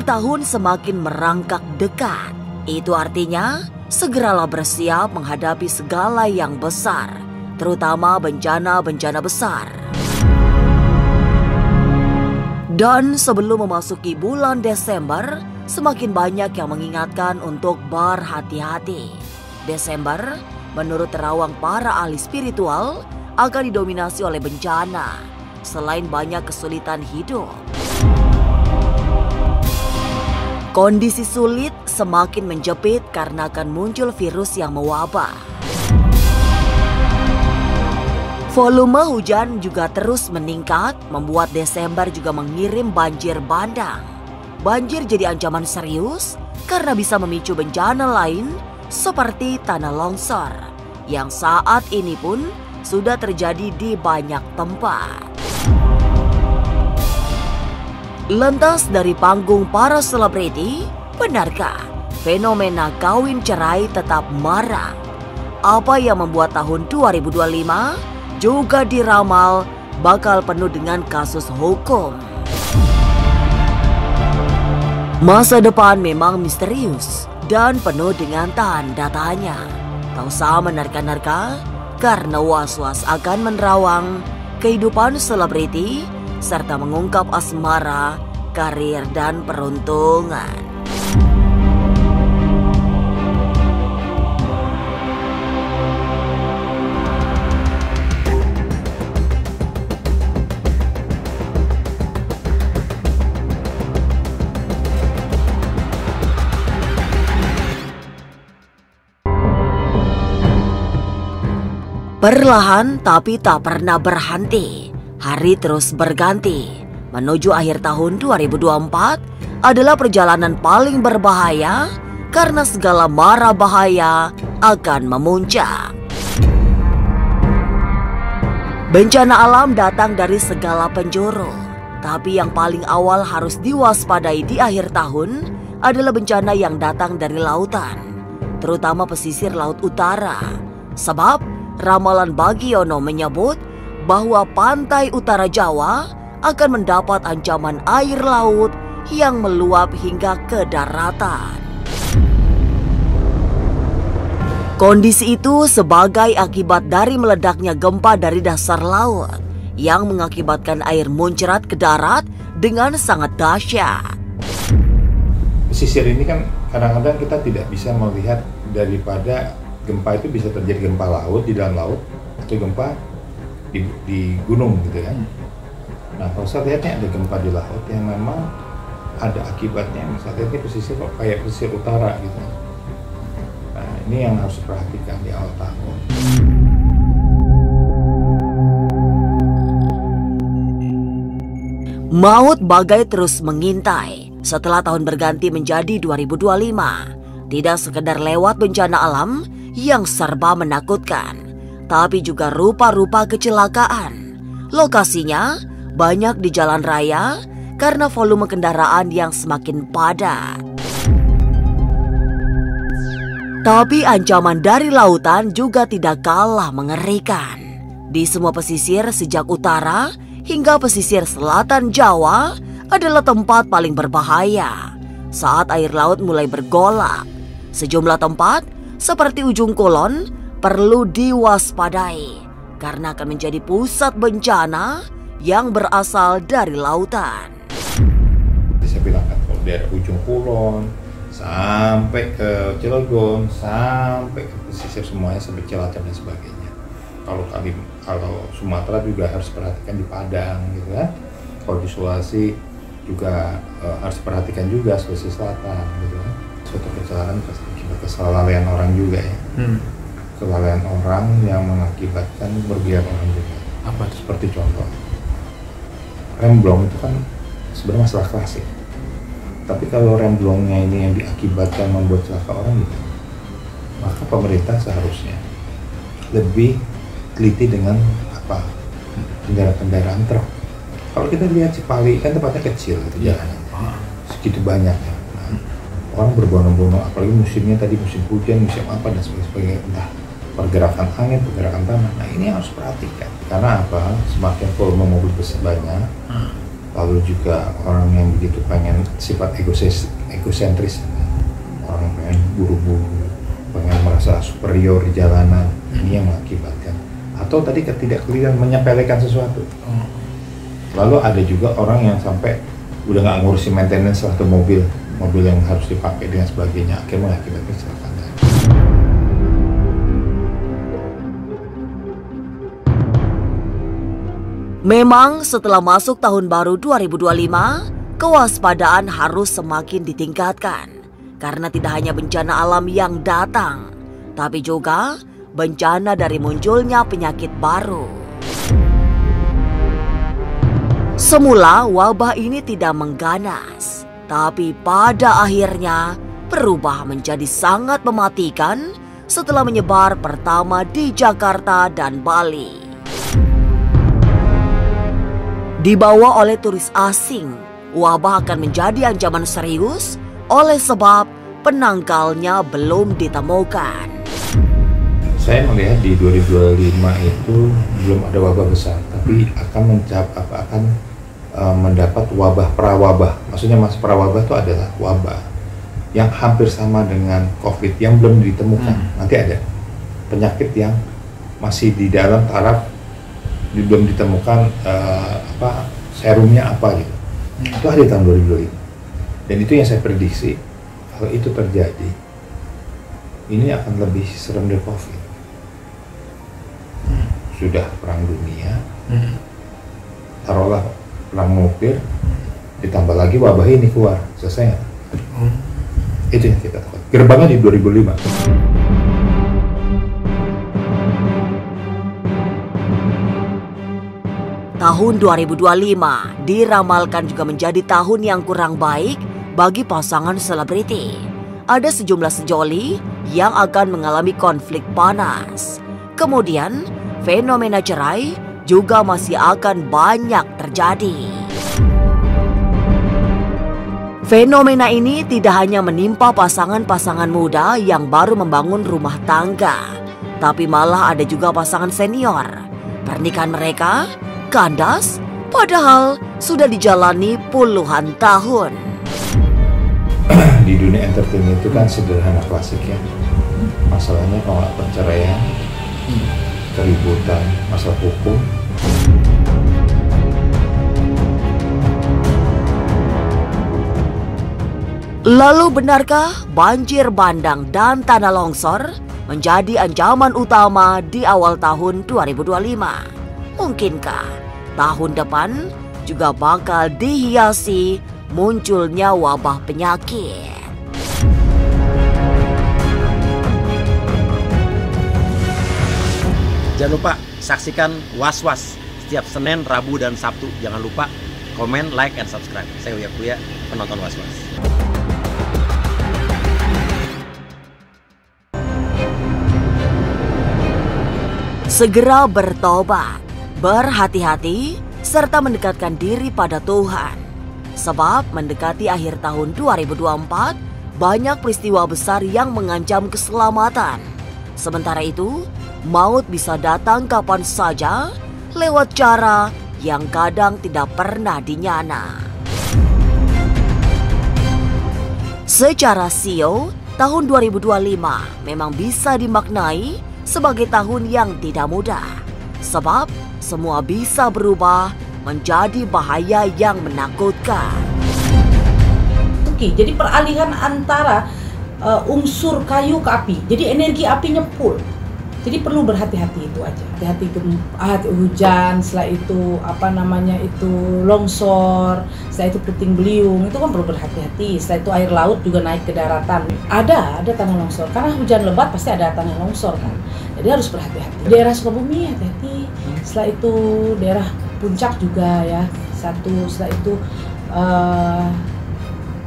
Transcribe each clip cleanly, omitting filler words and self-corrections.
Akhir tahun semakin merangkak dekat. Itu artinya segeralah bersiap menghadapi segala yang besar, terutama bencana-bencana besar. Dan sebelum memasuki bulan Desember, semakin banyak yang mengingatkan untuk berhati-hati. Desember, menurut terawang para ahli spiritual, akan didominasi oleh bencana, selain banyak kesulitan hidup. Kondisi sulit semakin menjepit karena akan muncul virus yang mewabah. Volume hujan juga terus meningkat, membuat Desember juga mengirim banjir bandang. Banjir jadi ancaman serius karena bisa memicu bencana lain seperti tanah longsor yang saat ini pun sudah terjadi di banyak tempat. Lantas dari panggung para selebriti, benarkah fenomena kawin cerai tetap marak? Apa yang membuat tahun 2025 juga diramal bakal penuh dengan kasus hukum? Masa depan memang misterius dan penuh dengan tanda tanya. Tak usah menerka-nerka karena was-was akan menerawang kehidupan selebriti serta mengungkap asmara, karir, dan peruntungan. Perlahan tapi tak pernah berhenti, hari terus berganti. Menuju akhir tahun 2024 adalah perjalanan paling berbahaya karena segala mara bahaya akan memuncak. Bencana alam datang dari segala penjuru, tapi yang paling awal harus diwaspadai di akhir tahun adalah bencana yang datang dari lautan, terutama pesisir laut utara. Sebab ramalan Bagiono menyebut bahwa pantai utara Jawa akan mendapat ancaman air laut yang meluap hingga ke daratan. Kondisi itu sebagai akibat dari meledaknya gempa dari dasar laut yang mengakibatkan air muncrat ke darat dengan sangat dahsyat. Pesisir ini kan kadang-kadang kita tidak bisa melihat daripada gempa itu bisa terjadi gempa laut di dalam laut atau gempa di gunung gitu kan. Nah kalau saya lihatnya ada gempa di laut yang memang ada akibatnya. Misalnya ini pesisir kayak pesisir utara gitu. Nah ini yang harus diperhatikan di awal tahun. Maut bagai terus mengintai setelah tahun berganti menjadi 2025. Tidak sekedar lewat bencana alam yang serba menakutkan, tapi juga rupa-rupa kecelakaan. Lokasinya banyak di jalan raya karena volume kendaraan yang semakin padat. Tapi ancaman dari lautan juga tidak kalah mengerikan. Di semua pesisir sejak utara hingga pesisir selatan Jawa adalah tempat paling berbahaya saat air laut mulai bergolak. Sejumlah tempat seperti Ujung Kulon perlu diwaspadai karena akan menjadi pusat bencana yang berasal dari lautan. Saya bilang kan kalau dari Ujung Kulon sampai ke Cilegon, sampai ke pesisir semuanya sampai Cilacap dan sebagainya. Kalau Sumatera juga harus perhatikan di Padang gitu kan. Kalau di Sulawesi juga harus perhatikan juga Sulawesi Selatan gitu kan. Suatu kecelakaan akibat kelalaian orang juga ya. Kelalaian orang yang mengakibatkan kerugian orang juga. Apa itu? Seperti contoh remblong itu kan sebenarnya masalah klasik. Tapi kalau remblongnya ini yang diakibatkan membuat celaka orang gitu, maka pemerintah seharusnya lebih teliti dengan kendaraan truk. Kalau kita lihat Cipali kan tempatnya kecil gitu jalannya, segitu banyaknya. Orang berbondong-bondong, apalagi musimnya tadi musim hujan, musim apa dan sebagainya, entah pergerakan angin, pergerakan tanah. Nah ini harus perhatikan, karena apa? Semakin volume mobil besar banyak, lalu juga orang yang begitu pengen sifat egosentris, orang pengen buru-buru, pengen merasa superior di jalanan, ini yang mengakibatkan. Atau tadi ketidakkeliran menyepelekan sesuatu. Lalu ada juga orang yang sampai udah nggak ngurusin maintenance satu mobil yang harus dipakai dan sebagainya, akhirnya mengakibatkan kecelakaan. Memang setelah masuk tahun baru 2025, kewaspadaan harus semakin ditingkatkan. Karena tidak hanya bencana alam yang datang, tapi juga bencana dari munculnya penyakit baru. Semula wabah ini tidak mengganas, tapi pada akhirnya berubah menjadi sangat mematikan setelah menyebar pertama di Jakarta dan Bali. Dibawa oleh turis asing, wabah akan menjadi ancaman serius oleh sebab penangkalnya belum ditemukan. Saya melihat di 2025 itu belum ada wabah besar, tapi akan mendapat wabah prawabah. Maksudnya prawabah itu adalah wabah yang hampir sama dengan COVID yang belum ditemukan. Nanti ada penyakit yang masih di dalam taraf belum ditemukan serumnya apa gitu. Itu ada di tahun 2025. Dan itu yang saya prediksi, kalau itu terjadi, ini akan lebih serem dari COVID. Sudah perang dunia, taruhlah perang nuklir, ditambah lagi wabah ini keluar, selesai nggak? Itu yang kita takut. Gerbangnya di 2005. Tahun 2025 diramalkan juga menjadi tahun yang kurang baik bagi pasangan selebriti. Ada sejumlah sejoli yang akan mengalami konflik panas. Kemudian, fenomena cerai juga masih akan banyak terjadi. Fenomena ini tidak hanya menimpa pasangan-pasangan muda yang baru membangun rumah tangga, tapi malah ada juga pasangan senior. Pernikahan mereka kandas padahal sudah dijalani puluhan tahun. Di dunia entertainment itu kan sederhana klasik ya. Masalahnya kalau perceraian, keributan, masalah hukum. Lalu benarkah banjir bandang dan tanah longsor menjadi ancaman utama di awal tahun 2025? Mungkinkah tahun depan juga bakal dihiasi munculnya wabah penyakit? Jangan lupa saksikan Was-Was setiap Senin, Rabu, dan Sabtu. Jangan lupa komen, like, and subscribe. Saya Uya Kuya, penonton Was-Was. Segera bertobat, berhati-hati, serta mendekatkan diri pada Tuhan. Sebab mendekati akhir tahun 2024, banyak peristiwa besar yang mengancam keselamatan. Sementara itu, maut bisa datang kapan saja lewat cara yang kadang tidak pernah dinyana. Secara sio, tahun 2025 memang bisa dimaknai sebagai tahun yang tidak mudah. Sebab semua bisa berubah menjadi bahaya yang menakutkan. Oke, jadi peralihan antara unsur kayu ke api. Jadi energi apinya full. Jadi perlu berhati-hati, itu aja. Hati-hati hujan, setelah itu longsor, setelah itu puting beliung, itu kan perlu berhati-hati. Setelah itu air laut juga naik ke daratan. Ada tanah longsor. Karena hujan lebat pasti ada tanah longsor kan. Jadi harus berhati-hati. Daerah Sukabumi hati-hati. Setelah itu daerah Puncak juga ya. Setelah itu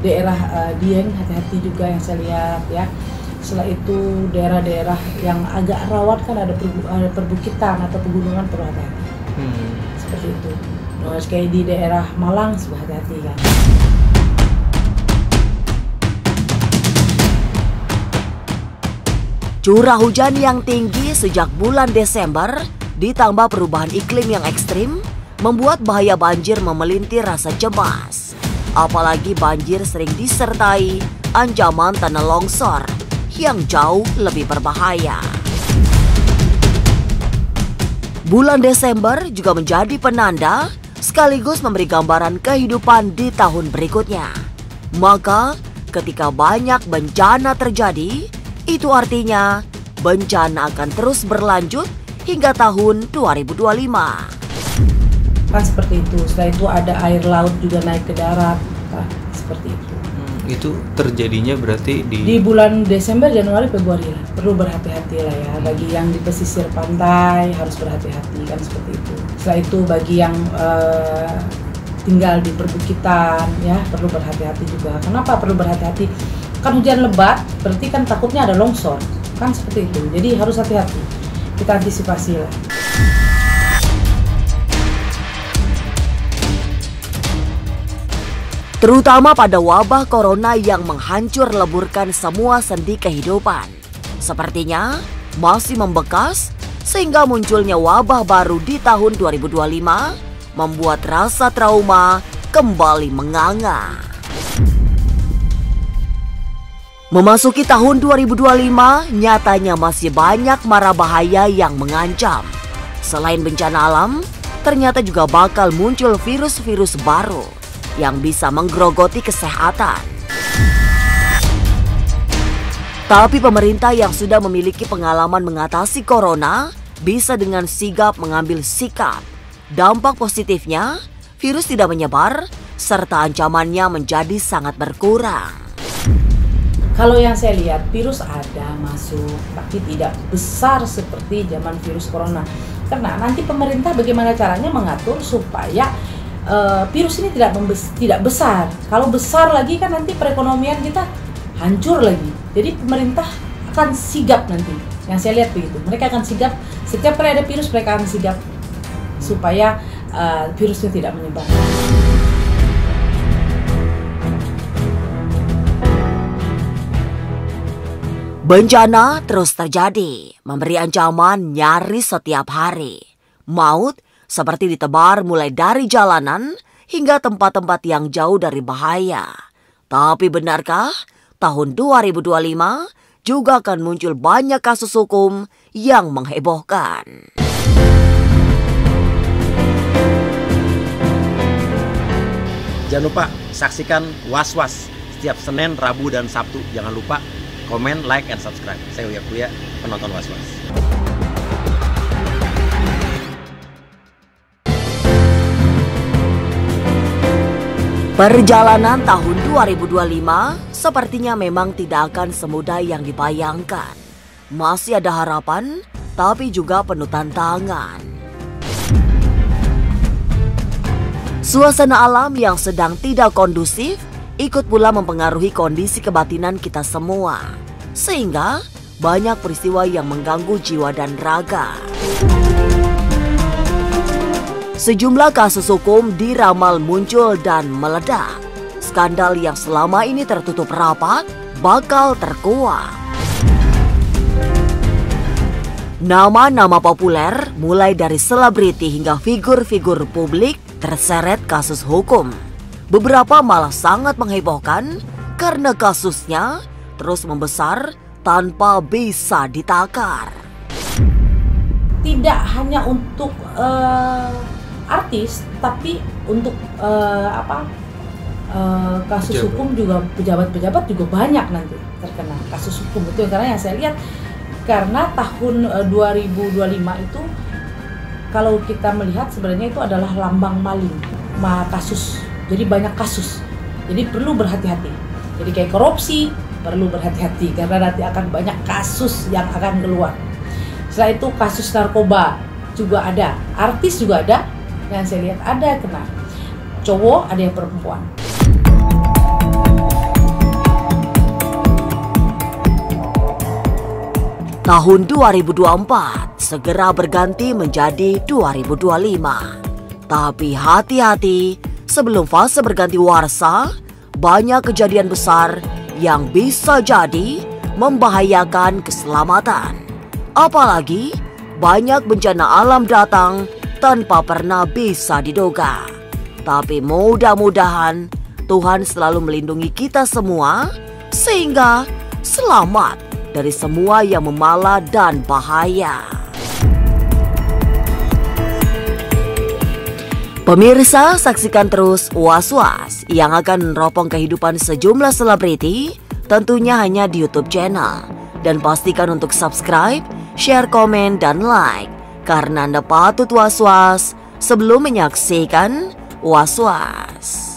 daerah Dieng hati-hati juga yang saya lihat ya. Setelah itu daerah-daerah yang agak rawan kan ada perbukitan atau pegunungan perlu hati-hati. Seperti itu. Nah, kayak di daerah Malang sudah hati-hati kan. Curah hujan yang tinggi sejak bulan Desember ditambah perubahan iklim yang ekstrim membuat bahaya banjir memelintir rasa cemas. Apalagi banjir sering disertai ancaman tanah longsor yang jauh lebih berbahaya. Bulan Desember juga menjadi penanda sekaligus memberi gambaran kehidupan di tahun berikutnya. Maka ketika banyak bencana terjadi, itu artinya bencana akan terus berlanjut hingga tahun 2025. Kan seperti itu. Setelah itu ada air laut juga naik ke darat. Nah, seperti itu. Itu terjadinya berarti di bulan Desember, Januari, Februari lah. Perlu berhati-hati lah ya. Bagi yang di pesisir pantai harus berhati-hati, kan seperti itu. Setelah itu bagi yang tinggal di perbukitan ya perlu berhati-hati juga. Kenapa perlu berhati-hati? Kan hujan lebat, berarti kan takutnya ada longsor. Kan seperti itu. Jadi harus hati-hati. Kita antisipasi lah. Terutama pada wabah corona yang menghancur leburkan semua sendi kehidupan. Sepertinya masih membekas sehingga munculnya wabah baru di tahun 2025 membuat rasa trauma kembali menganga. Memasuki tahun 2025, nyatanya masih banyak mara bahaya yang mengancam. Selain bencana alam, ternyata juga bakal muncul virus-virus baru yang bisa menggerogoti kesehatan. Tapi pemerintah yang sudah memiliki pengalaman mengatasi corona bisa dengan sigap mengambil sikap. Dampak positifnya, virus tidak menyebar serta ancamannya menjadi sangat berkurang. Kalau yang saya lihat, virus ada masuk, tapi tidak besar seperti zaman virus corona. Karena nanti pemerintah bagaimana caranya mengatur supaya virus ini tidak besar. Kalau besar lagi kan nanti perekonomian kita hancur lagi. Jadi pemerintah akan sigap nanti. Yang saya lihat begitu. Mereka akan sigap. Setiap kali ada virus mereka akan sigap supaya virusnya tidak menyebar. Bencana terus terjadi, memberi ancaman nyaris setiap hari. Maut seperti ditebar mulai dari jalanan hingga tempat-tempat yang jauh dari bahaya. Tapi benarkah tahun 2025 juga akan muncul banyak kasus hukum yang menghebohkan? Jangan lupa saksikan Was-Was setiap Senin, Rabu, dan Sabtu. Jangan lupa komen, like, and subscribe. Saya Uya Kuya, penonton Was-Was. Perjalanan tahun 2025 sepertinya memang tidak akan semudah yang dibayangkan. Masih ada harapan, tapi juga penuh tantangan. Suasana alam yang sedang tidak kondusif ikut pula mempengaruhi kondisi kebatinan kita semua. Sehingga banyak peristiwa yang mengganggu jiwa dan raga. Sejumlah kasus hukum diramal muncul dan meledak. Skandal yang selama ini tertutup rapat bakal terkuak. Nama-nama populer mulai dari selebriti hingga figur-figur publik terseret kasus hukum. Beberapa malah sangat menghebohkan karena kasusnya terus membesar tanpa bisa ditakar. Tidak hanya untuk artis, tapi untuk kasus hukum juga pejabat-pejabat juga banyak nanti terkena kasus hukum itu. Karena yang saya lihat, karena tahun 2025 itu kalau kita melihat sebenarnya itu adalah lambang maling, kasus. Jadi banyak kasus. Jadi perlu berhati-hati. Jadi kayak korupsi perlu berhati-hati karena nanti akan banyak kasus yang akan keluar. Setelah itu kasus narkoba juga ada, artis juga ada. Yang saya lihat ada kena cowok, ada yang perempuan. Tahun 2024 segera berganti menjadi 2025. Tapi hati-hati, sebelum fase berganti warsa, banyak kejadian besar yang bisa jadi membahayakan keselamatan. Apalagi banyak bencana alam datang tanpa pernah bisa diduga. Tapi mudah-mudahan Tuhan selalu melindungi kita semua sehingga selamat dari semua yang memala dan bahaya. Pemirsa, saksikan terus Was-Was yang akan meneropong kehidupan sejumlah selebriti, tentunya hanya di YouTube channel. Dan pastikan untuk subscribe, share, komen, dan like, karena Anda patut was-was sebelum menyaksikan Was-Was.